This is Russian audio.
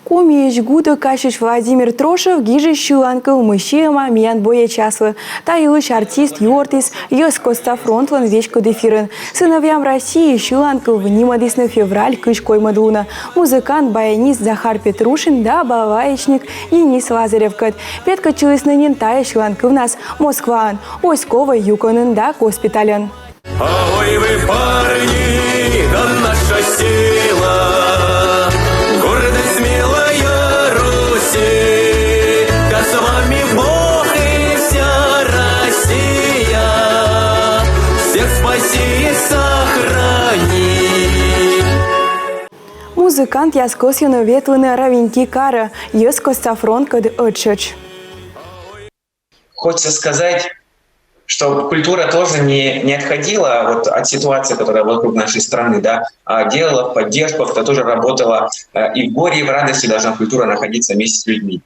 Комиеш гуды кашиш Владимир Трошев гижи шиланкыл мыщиема миян боя часлы. Тайылыш артист Йортис ес Коста фронтлан вечко дефирен. Сыновьям России шиланкыл внимадисны февраль кыш коймадуна. Музыкант, баянист Захар Петрушин да балалаечник Денис Лазаревкат. Петка чилыснынен тая шиланкыл нас Москваан. Ойскова юконын да госпиталян. Ой, вы парни, да наша сила, гордость смелая Руси, да с вами Бог и вся Россия, всех спаси и сохрани. Музыкант яскосьяно ветлыны равеньки кара, ес Коста фронт кад отчеч. Хочется сказать, что культура тоже не отходила вот от ситуации, которая вокруг нашей страны, да, а делала поддержку, это тоже работала и в горе, и в радости должна культура находиться вместе с людьми.